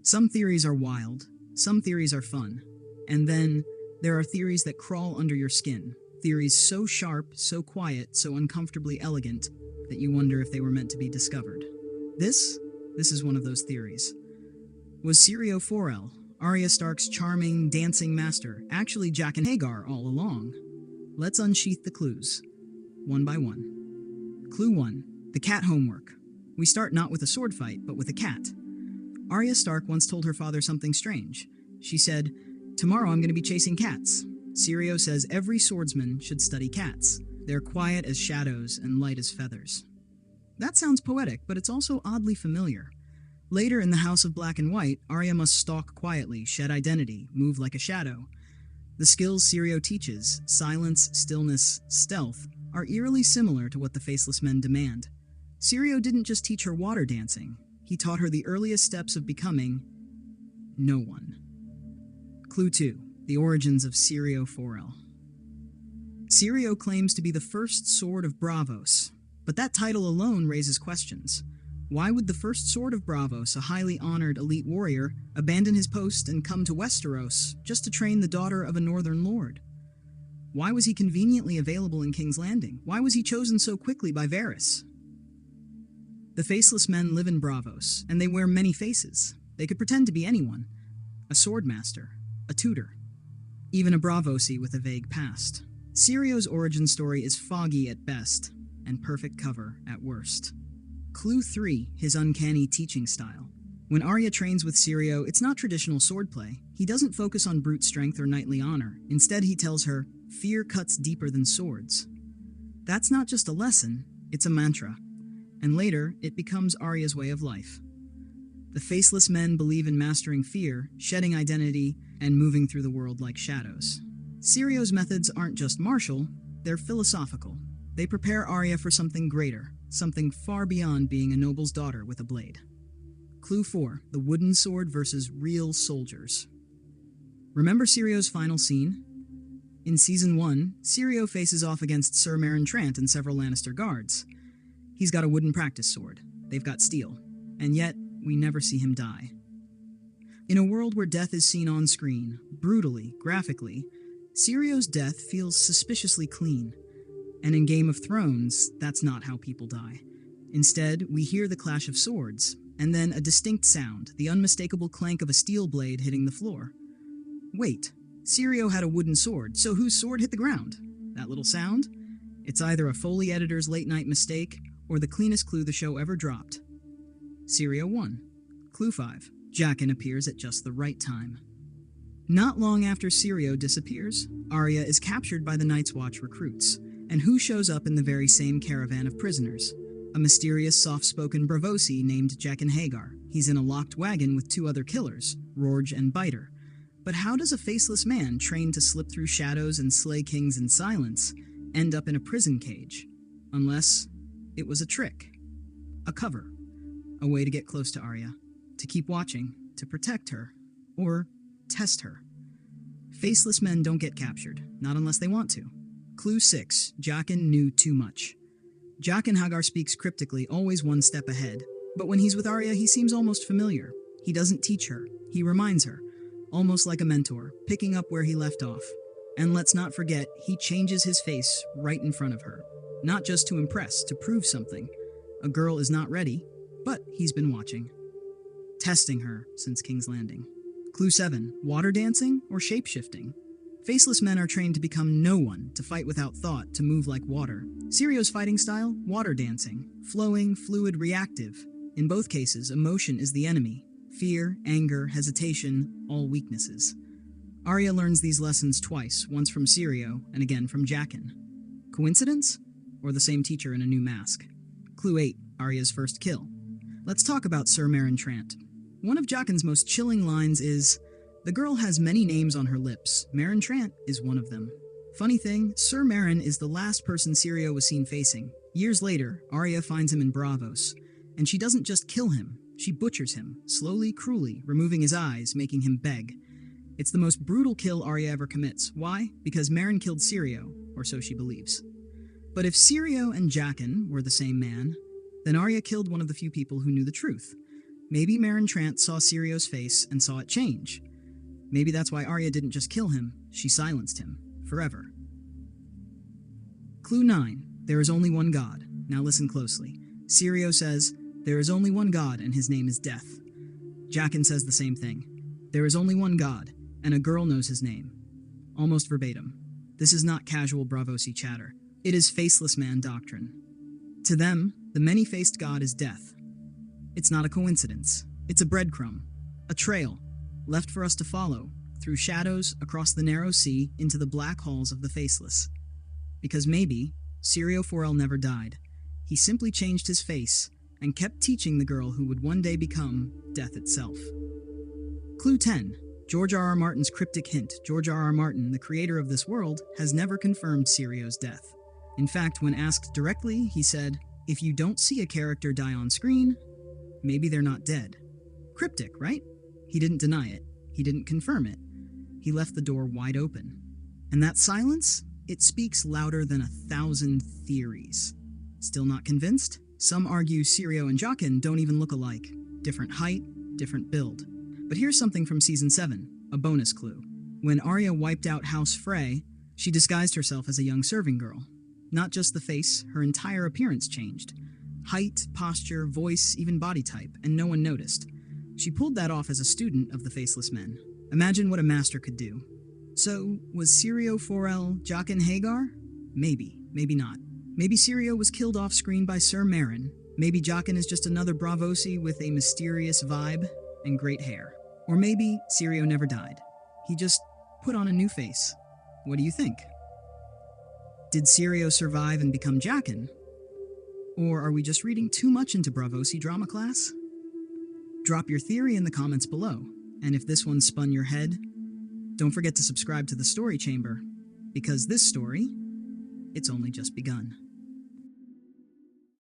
Some theories are wild, some theories are fun, and then there are theories that crawl under your skin. Theories so sharp, so quiet, so uncomfortably elegant that you wonder if they were meant to be discovered. This is one of those theories. Was Syrio Forel, Arya Stark's charming, dancing master, actually Jaqen H'ghar all along? Let's unsheath the clues, one by one. Clue 1. The cat homework. We start not with a sword fight, but with a cat. Arya Stark once told her father something strange. She said, "Tomorrow I'm going to be chasing cats." Syrio says every swordsman should study cats. They're quiet as shadows and light as feathers. That sounds poetic, but it's also oddly familiar. Later in the House of Black and White, Arya must stalk quietly, shed identity, move like a shadow. The skills Syrio teaches, silence, stillness, stealth, are eerily similar to what the Faceless Men demand. Syrio didn't just teach her water dancing, he taught her the earliest steps of becoming no one. Clue 2. The origins of Syrio Forel. Syrio claims to be the first sword of Braavos, but that title alone raises questions. Why would the first sword of Braavos, a highly honored elite warrior, abandon his post and come to Westeros just to train the daughter of a northern lord? Why was he conveniently available in King's Landing? Why was he chosen so quickly by Varys? The Faceless Men live in Braavos, and they wear many faces. They could pretend to be anyone. A swordmaster, a tutor, even a Braavosi with a vague past. Syrio's origin story is foggy at best, and perfect cover at worst. Clue 3. His uncanny teaching style. When Arya trains with Syrio, it's not traditional swordplay. He doesn't focus on brute strength or knightly honor. Instead, he tells her, "Fear cuts deeper than swords." That's not just a lesson, it's a mantra. And later, it becomes Arya's way of life. The Faceless Men believe in mastering fear, shedding identity, and moving through the world like shadows. Syrio's methods aren't just martial, they're philosophical. They prepare Arya for something greater, something far beyond being a noble's daughter with a blade. Clue 4. The wooden sword versus real soldiers. Remember Syrio's final scene? In Season 1, Syrio faces off against Sir Meryn Trant and several Lannister guards. He's got a wooden practice sword. They've got steel. And yet, we never see him die. In a world where death is seen on screen, brutally, graphically, Syrio's death feels suspiciously clean. And in Game of Thrones, that's not how people die. Instead, we hear the clash of swords, and then a distinct sound, the unmistakable clank of a steel blade hitting the floor. Wait, Syrio had a wooden sword, so whose sword hit the ground? That little sound? It's either a Foley editor's late-night mistake, or the cleanest clue the show ever dropped. Syrio 1. Clue 5. Jaqen appears at just the right time. Not long after Syrio disappears, Arya is captured by the Night's Watch recruits. And who shows up in the very same caravan of prisoners? A mysterious, soft-spoken Braavosi named Jaqen H'ghar. He's in a locked wagon with two other killers, Rorge and Biter. But how does a faceless man trained to slip through shadows and slay kings in silence end up in a prison cage? Unless it was a trick, a cover, a way to get close to Arya, to keep watching, to protect her, or test her. Faceless men don't get captured, not unless they want to. Clue 6. Jaqen knew too much. Jaqen H'ghar speaks cryptically, always one step ahead, but when he's with Arya, he seems almost familiar. He doesn't teach her, he reminds her, almost like a mentor, picking up where he left off. And let's not forget, he changes his face right in front of her. Not just to impress, to prove something. A girl is not ready, but he's been watching. Testing her since King's Landing. Clue 7. Water dancing or shape-shifting? Faceless men are trained to become no one, to fight without thought, to move like water. Syrio's fighting style? Water dancing. Flowing, fluid, reactive. In both cases, emotion is the enemy. Fear, anger, hesitation, all weaknesses. Arya learns these lessons twice, once from Syrio and again from Jaqen. Coincidence? Or the same teacher in a new mask? Clue 8. Arya's first kill. Let's talk about Sir Meryn Trant. One of Jaqen's most chilling lines is, "The girl has many names on her lips. Meryn Trant is one of them." Funny thing, Sir Meryn is the last person Syrio was seen facing. Years later, Arya finds him in Braavos, and she doesn't just kill him, she butchers him, slowly, cruelly, removing his eyes, making him beg. It's the most brutal kill Arya ever commits. Why? Because Meryn killed Syrio, or so she believes. But if Syrio and Jaqen were the same man, then Arya killed one of the few people who knew the truth. Maybe Maren Trant saw Syrio's face and saw it change. Maybe that's why Arya didn't just kill him, she silenced him. Forever. Clue 9. There is only one God. Now listen closely. Syrio says, there is only one God and his name is Death. Jaqen says the same thing. There is only one God, and a girl knows his name. Almost verbatim. This is not casual Braavosi chatter. It is Faceless Man doctrine. To them, the many-faced God is Death. It's not a coincidence. It's a breadcrumb. A trail, left for us to follow, through shadows, across the narrow sea, into the black halls of the Faceless. Because maybe, Syrio Forel never died. He simply changed his face, and kept teaching the girl who would one day become Death itself. Clue 10. George R.R. Martin's cryptic hint. George R.R. Martin, the creator of this world, has never confirmed Syrio's death. In fact, when asked directly, he said, if you don't see a character die on screen, maybe they're not dead. Cryptic, right? He didn't deny it. He didn't confirm it. He left the door wide open. And that silence? It speaks louder than 1,000 theories. Still not convinced? Some argue Syrio and Jaqen don't even look alike. Different height, different build. But here's something from Season 7, a bonus clue. When Arya wiped out House Frey, she disguised herself as a young serving girl. Not just the face, her entire appearance changed. Height, posture, voice, even body type, and no one noticed. She pulled that off as a student of the Faceless Men. Imagine what a master could do. So, was Syrio Forel Jaqen H'ghar? Maybe, maybe not. Maybe Syrio was killed off-screen by Sir Maren. Maybe Jaqen is just another Braavosi with a mysterious vibe and great hair. Or maybe Syrio never died. He just put on a new face. What do you think? Did Syrio survive and become Jaqen? Or are we just reading too much into Braavosi drama class? Drop your theory in the comments below, and if this one spun your head, don't forget to subscribe to the Story Chamber, because this story, it's only just begun.